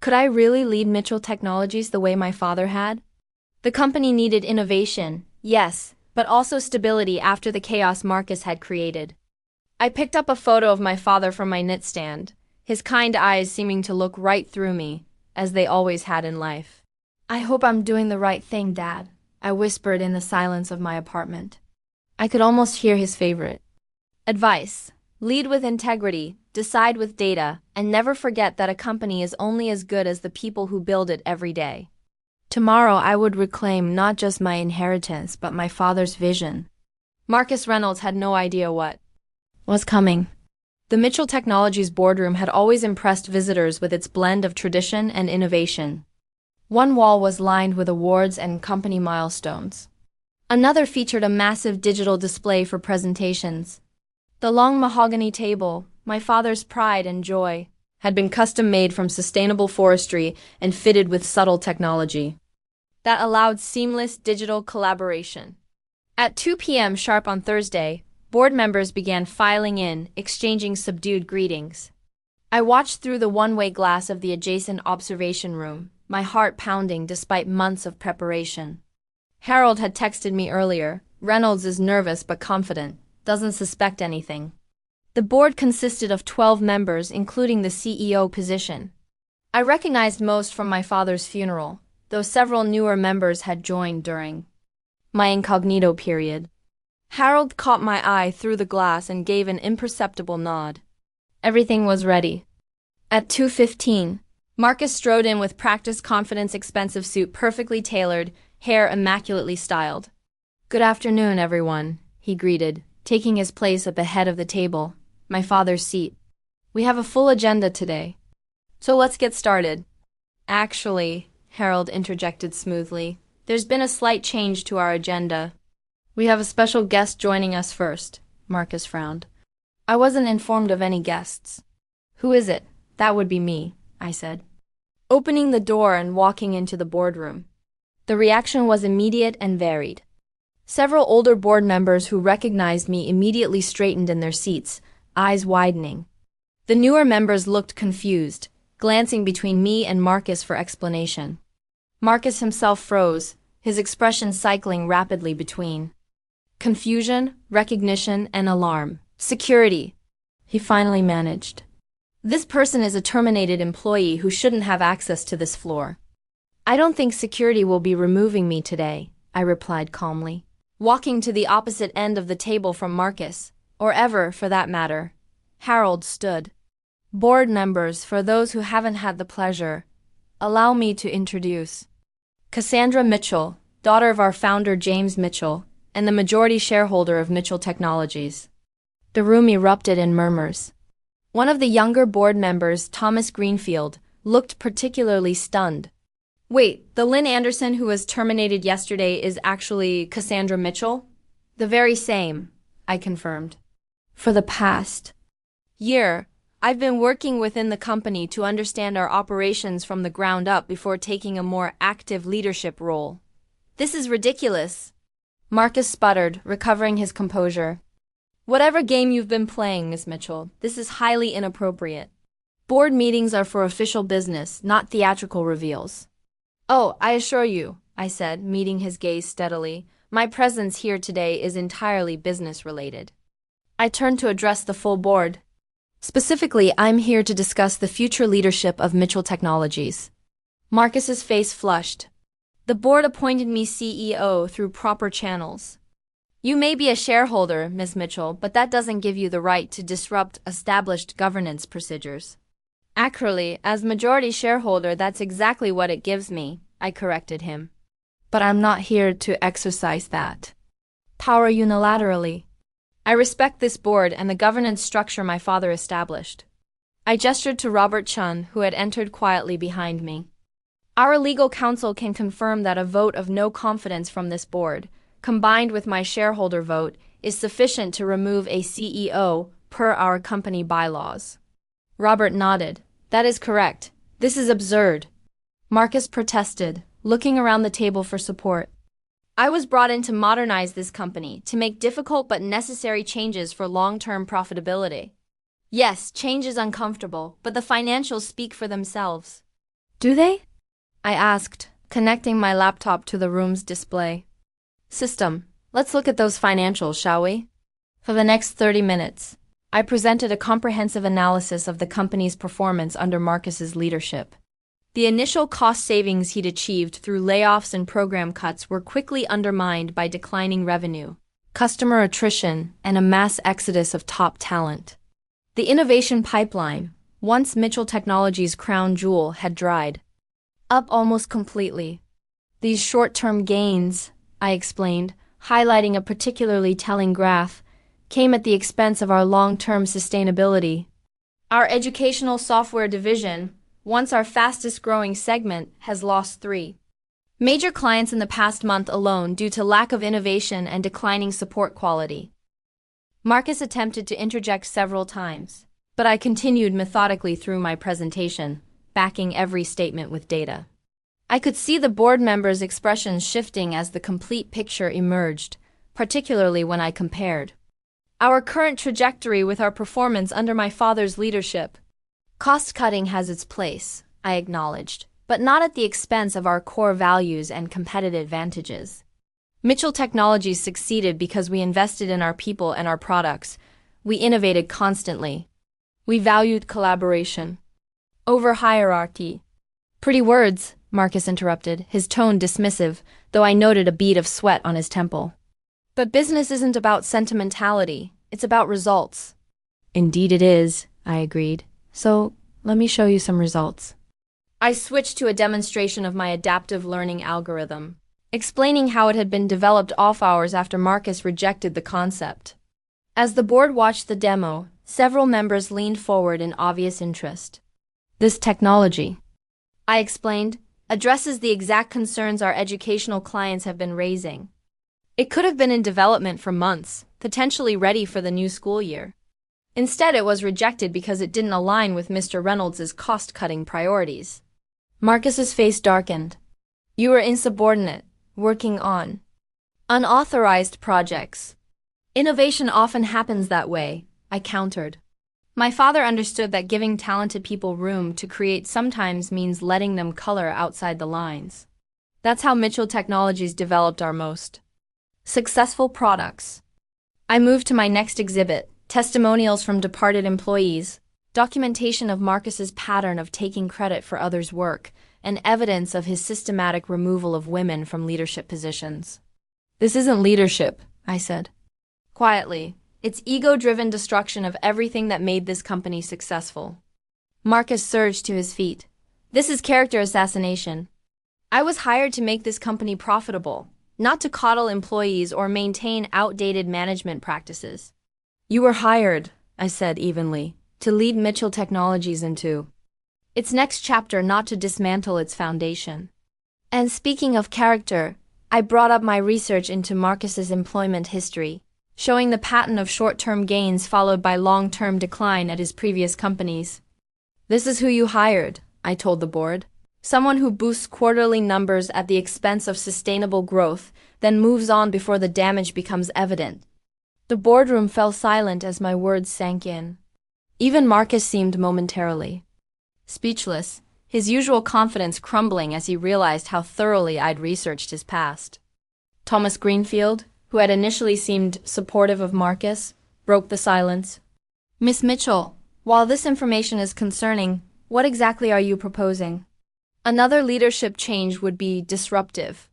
Could I really lead Mitchell Technologies the way my father had? The company needed innovation, yes, but also stability after the chaos Marcus had created. I picked up a photo of my father from my nightstand, his kind eyes seeming to look right through me, as they always had in life. I hope I'm doing the right thing, Dad, I whispered in the silence of my apartment. I could almost hear his favorite advice: lead with integrity, decide with data, and never forget that a company is only as good as the people who build it every day. Tomorrow I would reclaim not just my inheritance but my father's vision. Marcus Reynolds had no idea what was coming. The Mitchell Technologies boardroom had always impressed visitors with its blend of tradition and innovation. One wall was lined with awards and company milestones. Another featured a massive digital display for presentations. The long mahogany table, my father's pride and joy, had been custom-made from sustainable forestry and fitted with subtle technology that allowed seamless digital collaboration. At 2 p.m. sharp on Thursday, board members began filing in, exchanging subdued greetings. I watched through the one-way glass of the adjacent observation room, my heart pounding despite months of preparation. Harold had texted me earlier. Reynolds is nervous but confident, doesn't suspect anything. The board consisted of 12 members, including the CEO position. I recognized most from my father's funeral, though several newer members had joined during my incognito period. Harold caught my eye through the glass and gave an imperceptible nod. Everything was ready. At 2:15, Marcus strode in with practiced confidence, expensive suit perfectly tailored, hair immaculately styled. "Good afternoon, everyone," he greeted, taking his place at the head of the table, my father's seat. "We have a full agenda today, so let's get started." "Actually," Harold interjected smoothly, "there's been a slight change to our agenda. We have a special guest joining us first." Marcus frowned. "I wasn't informed of any guests." "Who is it?" "That would be me," I said, opening the door and walking into the boardroom. The reaction was immediate and varied. Several older board members who recognized me immediately straightened in their seats, eyes widening. The newer members looked confused, glancing between me and Marcus for explanation. Marcus himself froze, his expression cycling rapidly between confusion, recognition, and alarm. "Security," he finally managed. "This person is a terminated employee who shouldn't have access to this floor." "I don't think security will be removing me today," I replied calmly, walking to the opposite end of the table from Marcus, or ever for that matter. Harold stood. "Board members, for those who haven't had the pleasure, allow me to introduce Cassandra Mitchell, daughter of our founder James Mitchell, and the majority shareholder of Mitchell Technologies." The room erupted in murmurs. One of the younger board members, Thomas Greenfield, looked particularly stunned. "Wait, the Lynn Anderson who was terminated yesterday is actually Cassandra Mitchell?" "The very same," I confirmed. "For the past year, I've been working within the company to understand our operations from the ground up before taking a more active leadership role." "This is ridiculous," Marcus sputtered, recovering his composure. "Whatever game you've been playing, Miss Mitchell, this is highly inappropriate. Board meetings are for official business, not theatrical reveals." "Oh, I assure you," I said, meeting his gaze steadily, "my presence here today is entirely business-related." I turned to address the full board. "Specifically, I'm here to discuss the future leadership of Mitchell Technologies." Marcus's face flushed. "The board appointed me CEO through proper channels. You may be a shareholder, Ms. Mitchell, but that doesn't give you the right to disrupt established governance procedures." "Actually, as majority shareholder, that's exactly what it gives me," I corrected him. "But I'm not here to exercise that power unilaterally. I respect this board and the governance structure my father established." I gestured to Robert Chun, who had entered quietly behind me. "Our legal counsel can confirm that a vote of no confidence from this board, combined with my shareholder vote, is sufficient to remove a CEO per our company bylaws." Robert nodded. "That is correct. This is absurd." Marcus protested, looking around the table for support. "I was brought in to modernize this company, to make difficult but necessary changes for long-term profitability. Yes, change is uncomfortable, but the financials speak for themselves." "Do they?" I asked, connecting my laptop to the room's display. "System, let's look at those financials, shall we?" For the next 30 minutes, I presented a comprehensive analysis of the company's performance under Marcus's leadership. The initial cost savings he'd achieved through layoffs and program cuts were quickly undermined by declining revenue, customer attrition, and a mass exodus of top talent. The innovation pipeline, once Mitchell Technologies' crown jewel, had dried up almost completely. These short-term gains, I explained, highlighting a particularly telling graph, came at the expense of our long-term sustainability. Our educational software division, once our fastest-growing segment, has lost 3 major clients in the past month alone due to lack of innovation and declining support quality. Marcus attempted to interject several times, but I continued methodically through my presentation, backing every statement with data. I could see the board members' expressions shifting as the complete picture emerged, particularly when I compared our current trajectory with our performance under my father's leadership. Cost-cutting has its place, I acknowledged, but not at the expense of our core values and competitive advantages. Mitchell Technologies succeeded because we invested in our people and our products. We innovated constantly. We valued collaboration over hierarchy. Pretty words, Marcus interrupted, his tone dismissive, though I noted a bead of sweat on his temple. But business isn't about sentimentality, it's about results. Indeed it is, I agreed. So, let me show you some results. I switched to a demonstration of my adaptive learning algorithm, explaining how it had been developed off hours after Marcus rejected the concept. As the board watched the demo, several members leaned forward in obvious interest. This technology, I explained, addresses the exact concerns our educational clients have been raising. It could have been in development for months, potentially ready for the new school year. Instead, it was rejected because it didn't align with Mr. Reynolds' cost-cutting priorities. Marcus's face darkened. You were insubordinate, working on unauthorized projects. Innovation often happens that way, I countered. My father understood that giving talented people room to create sometimes means letting them color outside the lines. That's how Mitchell Technologies developed our most successful products. I moved to my next exhibit, testimonials from departed employees, documentation of Marcus's pattern of taking credit for others' work, and evidence of his systematic removal of women from leadership positions. This isn't leadership, I said quietly. It's ego-driven destruction of everything that made this company successful. Marcus surged to his feet. This is character assassination. I was hired to make this company profitable, not to coddle employees or maintain outdated management practices. You were hired, I said evenly, to lead Mitchell Technologies into its next chapter, not to dismantle its foundation. And speaking of character, I brought up my research into Marcus's employment history, showing the pattern of short-term gains followed by long-term decline at his previous companies. This is who you hired, I told the board. Someone who boosts quarterly numbers at the expense of sustainable growth, then moves on before the damage becomes evident. The boardroom fell silent as my words sank in. Even Marcus seemed momentarily speechless, his usual confidence crumbling as he realized how thoroughly I'd researched his past. Thomas Greenfield, who had initially seemed supportive of Marcus, broke the silence. Miss Mitchell, while this information is concerning, what exactly are you proposing? Another leadership change would be disruptive.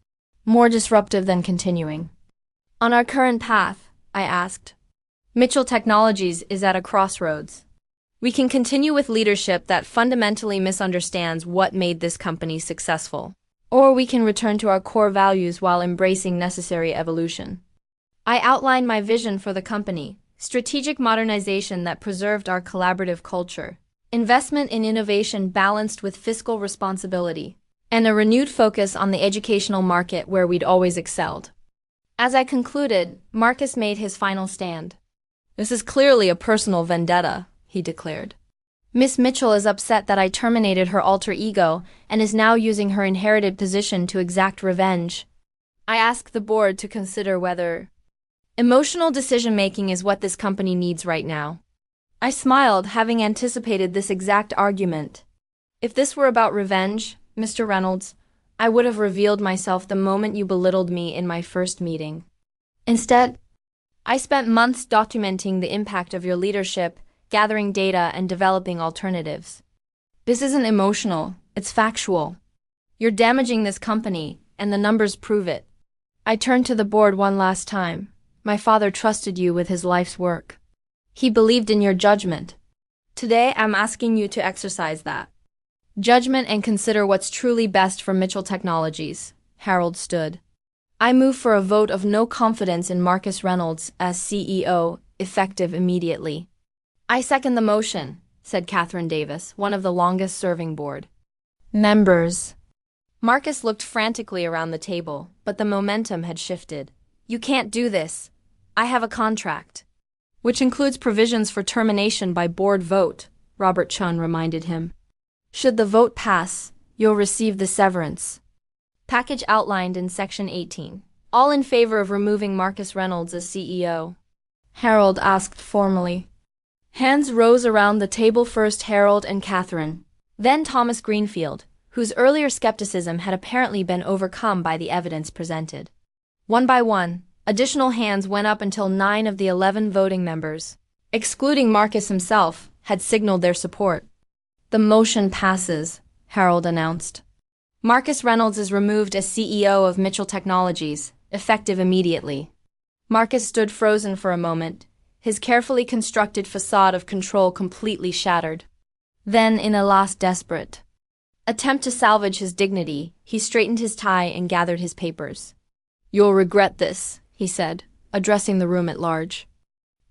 More disruptive than continuing. On our current path, I asked. Mitchell Technologies is at a crossroads. We can continue with leadership that fundamentally misunderstands what made this company successful. Or we can return to our core values while embracing necessary evolution. I outlined my vision for the company, strategic modernization that preserved our collaborative culture, investment in innovation balanced with fiscal responsibility, and a renewed focus on the educational market where we'd always excelled. As I concluded, Marcus made his final stand. This is clearly a personal vendetta, he declared. Miss Mitchell is upset that I terminated her alter ego and is now using her inherited position to exact revenge. I asked the board to consider whether emotional decision-making is what this company needs right now. I smiled, having anticipated this exact argument. If this were about revenge, Mr. Reynolds, I would have revealed myself the moment you belittled me in my first meeting. Instead, I spent months documenting the impact of your leadership, gathering data, and developing alternatives. This isn't emotional, it's factual. You're damaging this company, and the numbers prove it. I turned to the board one last time. My father trusted you with his life's work. He believed in your judgment. Today, I'm asking you to exercise that judgment and consider what's truly best for Mitchell Technologies. Harold stood. I move for a vote of no confidence in Marcus Reynolds as CEO, effective immediately. I second the motion, said Catherine Davis, one of the longest-serving board members. Marcus looked frantically around the table, but the momentum had shifted. You can't do this. I have a contract, which includes provisions for termination by board vote, Robert Chun reminded him. Should the vote pass, you'll receive the severance package outlined in Section 18. All in favor of removing Marcus Reynolds as CEO? Harold asked formally. Hands rose around the table, first Harold and Catherine, then Thomas Greenfield, whose earlier skepticism had apparently been overcome by the evidence presented. One by one, additional hands went up until 9 of the 11 voting members, excluding Marcus himself, had signaled their support. The motion passes, Harold announced. Marcus Reynolds is removed as CEO of Mitchell Technologies, effective immediately. Marcus stood frozen for a moment, his carefully constructed facade of control completely shattered. Then, in a last desperate attempt to salvage his dignity, he straightened his tie and gathered his papers. You'll regret this, he said, addressing the room at large.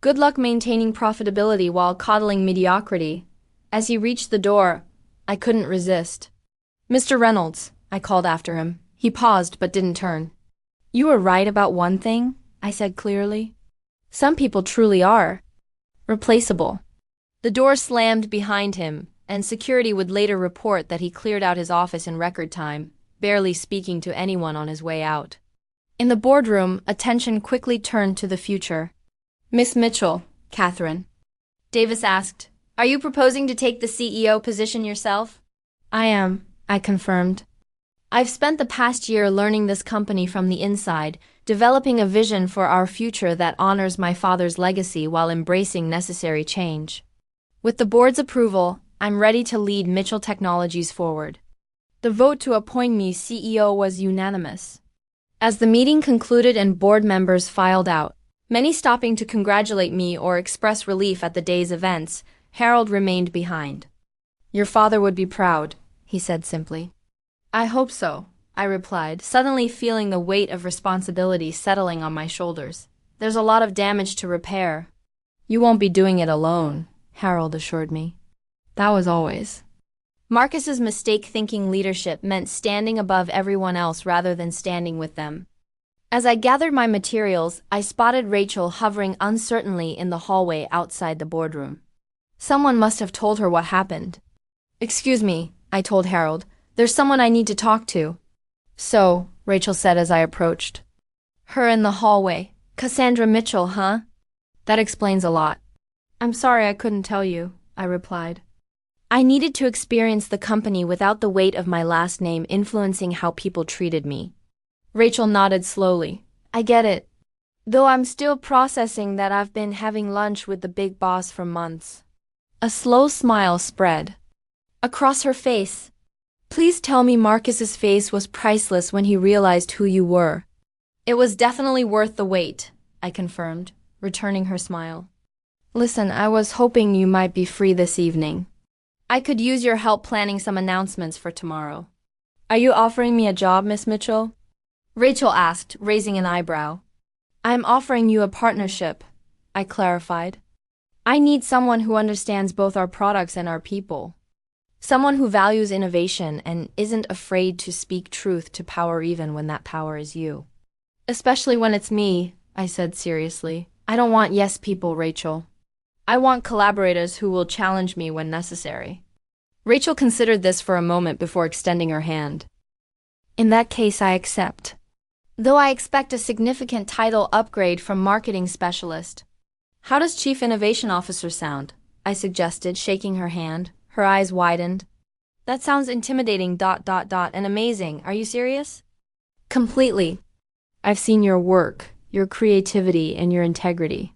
Good luck maintaining profitability while coddling mediocrity. As he reached the door, I couldn't resist. Mr. Reynolds, I called after him. He paused but didn't turn. You were right about one thing, I said clearly. Some people truly are replaceable. The door slammed behind him, and security would later report that he cleared out his office in record time, barely speaking to anyone on his way out. In the boardroom, attention quickly turned to the future. Miss Mitchell, Catherine Davis asked, are you proposing to take the CEO position yourself? I am, I confirmed. I've spent the past year learning this company from the inside, developing a vision for our future that honors my father's legacy while embracing necessary change. With the board's approval, I'm ready to lead Mitchell Technologies forward. The vote to appoint me CEO was unanimous. As the meeting concluded and board members filed out, many stopping to congratulate me or express relief at the day's events, Harold remained behind. Your father would be proud, he said simply. I hope so, I replied, suddenly feeling the weight of responsibility settling on my shoulders. There's a lot of damage to repair. You won't be doing it alone, Harold assured me. That was always. Marcus's mistake-thinking leadership meant standing above everyone else rather than standing with them. As I gathered my materials, I spotted Rachel hovering uncertainly in the hallway outside the boardroom. Someone must have told her what happened. Excuse me, I told Harold. There's someone I need to talk to. So, Rachel said as I approached. Her in the hallway. Cassandra Mitchell, huh? That explains a lot. I'm sorry I couldn't tell you, I replied. I needed to experience the company without the weight of my last name influencing how people treated me. Rachel nodded slowly. I get it. Though I'm still processing that I've been having lunch with the big boss for months. A slow smile spread across her face. Please tell me Marcus's face was priceless when he realized who you were. It was definitely worth the wait, I confirmed, returning her smile. Listen, I was hoping you might be free this evening. I could use your help planning some announcements for tomorrow. Are you offering me a job, Miss Mitchell? Rachel asked, raising an eyebrow. I'm offering you a partnership, I clarified. I need someone who understands both our products and our people. Someone who values innovation and isn't afraid to speak truth to power even when that power is you. Especially when it's me, I said seriously. I don't want yes people, Rachel. I want collaborators who will challenge me when necessary. Rachel considered this for a moment before extending her hand. In that case, I accept. Though I expect a significant title upgrade from marketing specialist. How does Chief Innovation Officer sound? I suggested, shaking her hand. Her eyes widened. That sounds intimidating, and amazing. Are you serious? Completely. I've seen your work, your creativity, and your integrity.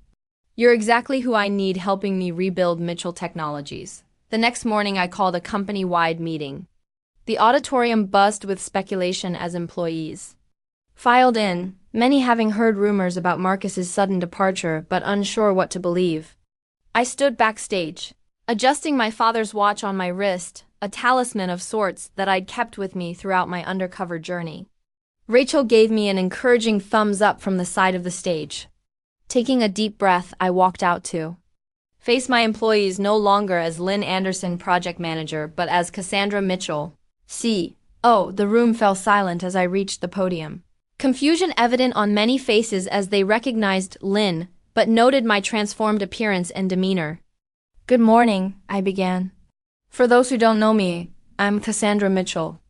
You're exactly who I need helping me rebuild Mitchell Technologies. The next morning, I called a company-wide meeting. The auditorium buzzed with speculation as employees filed in, many having heard rumors about Marcus's sudden departure but unsure what to believe. I stood backstage, adjusting my father's watch on my wrist, a talisman of sorts that I'd kept with me throughout my undercover journey. Rachel gave me an encouraging thumbs up from the side of the stage. Taking a deep breath, I walked out to face my employees no longer as Lynn Anderson, project manager, but as Cassandra Mitchell, CEO. The room fell silent as I reached the podium. Confusion evident on many faces as they recognized Lynn, but noted my transformed appearance and demeanor. "Good morning," I began. "For those who don't know me, I'm Cassandra Mitchell.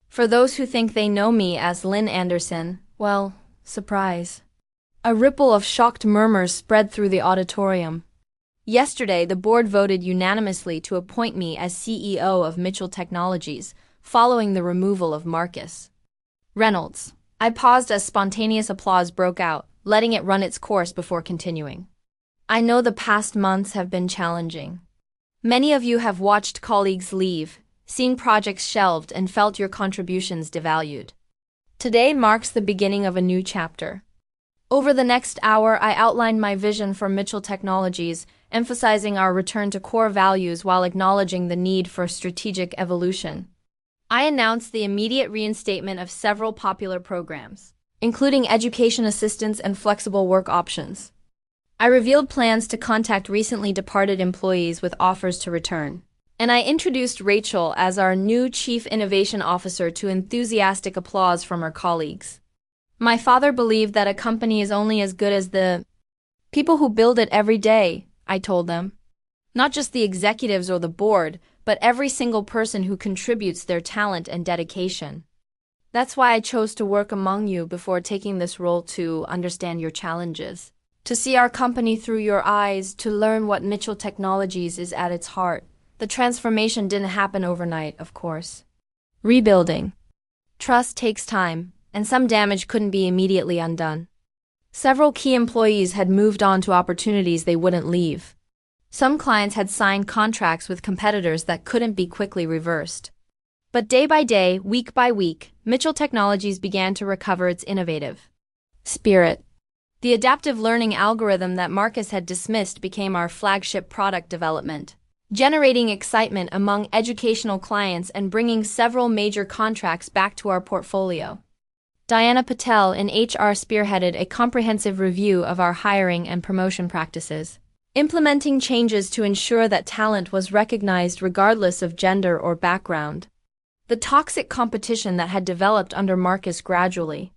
For those who think they know me as Lynn Anderson, well, surprise." A ripple of shocked murmurs spread through the auditorium. Yesterday, the board voted unanimously to appoint me as CEO of Mitchell Technologies, following the removal of Marcus Reynolds. I paused as spontaneous applause broke out, letting it run its course before continuing. "I know the past months have been challenging. Many of you have watched colleagues leave, seen projects shelved, and felt your contributions devalued. Today marks the beginning of a new chapter." Over the next hour, I outlined my vision for Mitchell Technologies, emphasizing our return to core values while acknowledging the need for strategic evolution. I announced the immediate reinstatement of several popular programs, including education assistance and flexible work options. I revealed plans to contact recently departed employees with offers to return. And I introduced Rachel as our new Chief Innovation Officer to enthusiastic applause from her colleagues. My father believed that a company is only as good as the people who build it every day, I told them. Not just the executives or the board, but every single person who contributes their talent and dedication. That's why I chose to work among you before taking this role, to understand your challenges, to see our company through your eyes, to learn what Mitchell Technologies is at its heart. The transformation didn't happen overnight, of course. Rebuilding trust takes time, and some damage couldn't be immediately undone. Several key employees had moved on to opportunities they wouldn't leave. Some clients had signed contracts with competitors that couldn't be quickly reversed. But day by day, week by week, Mitchell Technologies began to recover its innovative spirit. The adaptive learning algorithm that Marcus had dismissed became our flagship product development, generating excitement among educational clients and bringing several major contracts back to our portfolio. Diana Patel in HR spearheaded a comprehensive review of our hiring and promotion practices, implementing changes to ensure that talent was recognized regardless of gender or background. The toxic competition that had developed under Marcus gradually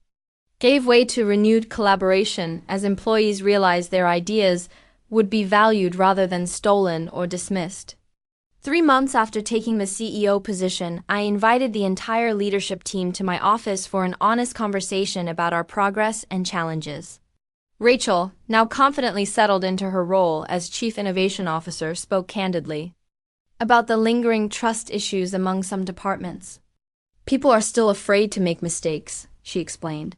gave way to renewed collaboration as employees realized their ideas would be valued rather than stolen or dismissed. 3 months after taking the CEO position, I invited the entire leadership team to my office for an honest conversation about our progress and challenges. Rachel, now confidently settled into her role as Chief Innovation Officer, spoke candidly about the lingering trust issues among some departments. "People are still afraid to make mistakes," she explained.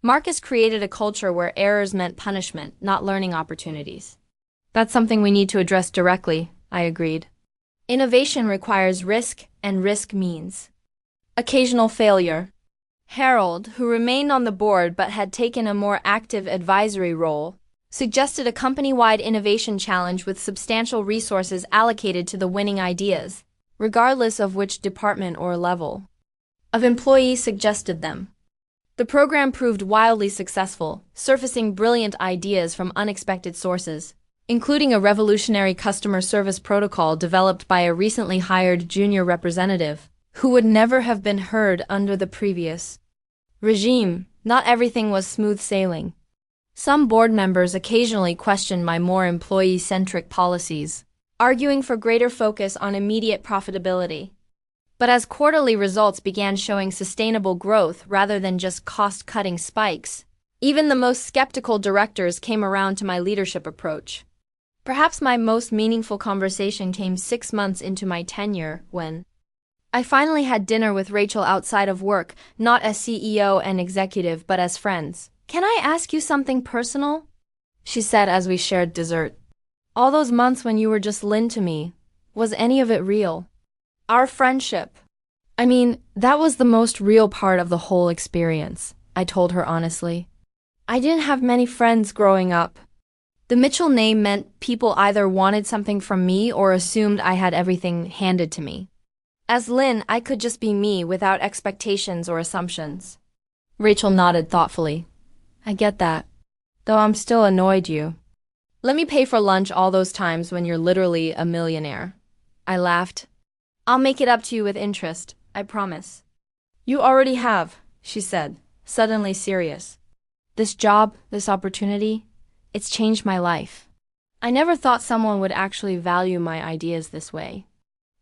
"Marcus created a culture where errors meant punishment, not learning opportunities." "That's something we need to address directly," I agreed. "Innovation requires risk, and risk means occasional failure." Harold, who remained on the board but had taken a more active advisory role, suggested a company-wide innovation challenge with substantial resources allocated to the winning ideas, regardless of which department or level of employee suggested them. The program proved wildly successful, surfacing brilliant ideas from unexpected sources, including a revolutionary customer service protocol developed by a recently hired junior representative, who would never have been heard under the previous regime. Not everything was smooth sailing. Some board members occasionally questioned my more employee-centric policies, arguing for greater focus on immediate profitability. But as quarterly results began showing sustainable growth rather than just cost-cutting spikes, even the most skeptical directors came around to my leadership approach. Perhaps my most meaningful conversation came 6 months into my tenure when I finally had dinner with Rachel outside of work, not as CEO and executive but as friends. "Can I ask you something personal?" she said as we shared dessert. "All those months when you were just Lynn to me, was any of it real? Our friendship. I mean, that was the most real part of the whole experience," I told her honestly. "I didn't have many friends growing up. The Mitchell name meant people either wanted something from me or assumed I had everything handed to me. As Lynn, I could just be me without expectations or assumptions. Rachel nodded thoughtfully. I get that. Though I'm still annoyed you. Let me pay for lunch all those times when you're literally a millionaire. I laughed. I'll make it up to you with interest, I promise. You already have, she said, suddenly serious. This job, this opportunity, it's changed my life. I never thought someone would actually value my ideas this way.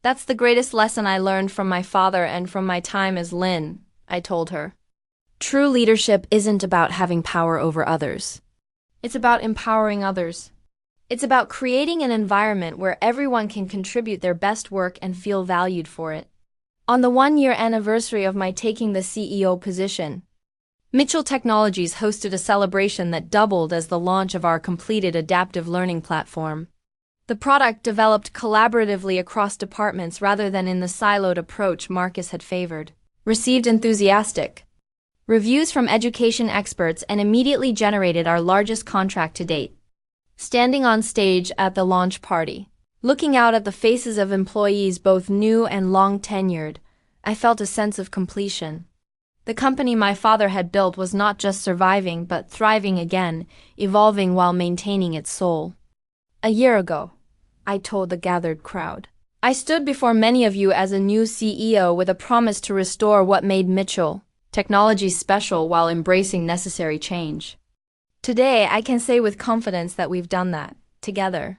That's the greatest lesson I learned from my father and from my time as Lynn, I told her. True leadership isn't about having power over others. It's about empowering others. It's about creating an environment where everyone can contribute their best work and feel valued for it. On the 1-year anniversary of my taking the CEO position, Mitchell Technologies hosted a celebration that doubled as the launch of our completed adaptive learning platform. The product, developed collaboratively across departments rather than in the siloed approach Marcus had favored, received enthusiastic reviews from education experts and immediately generated our largest contract to date. Standing on stage at the launch party, looking out at the faces of employees both new and long-tenured, I felt a sense of completion. The company my father had built was not just surviving but thriving again, evolving while maintaining its soul. A year ago, I told the gathered crowd, I stood before many of you as a new CEO with a promise to restore what made Mitchell Technologies special while embracing necessary change. Today, I can say with confidence that we've done that, together.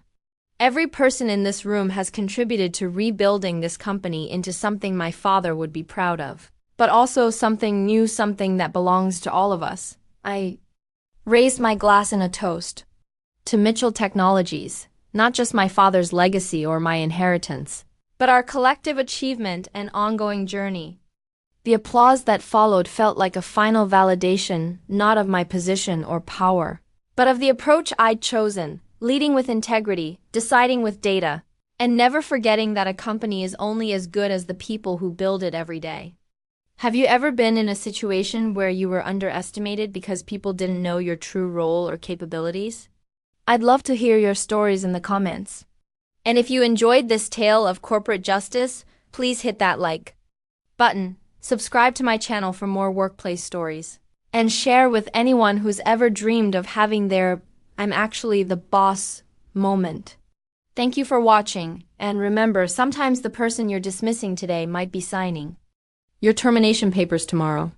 Every person in this room has contributed to rebuilding this company into something my father would be proud of, but also something new, something that belongs to all of us. I raised my glass in a toast to Mitchell Technologies, not just my father's legacy or my inheritance, but our collective achievement and ongoing journey. The applause that followed felt like a final validation, not of my position or power, but of the approach I'd chosen, leading with integrity, deciding with data, and never forgetting that a company is only as good as the people who build it every day. Have you ever been in a situation where you were underestimated because people didn't know your true role or capabilities? I'd love to hear your stories in the comments. And if you enjoyed this tale of corporate justice, please hit that like button. Subscribe to my channel for more workplace stories, and share with anyone who's ever dreamed of having their "I'm actually the boss" moment. Thank you for watching, and remember, sometimes the person you're dismissing today might be signing your termination papers tomorrow.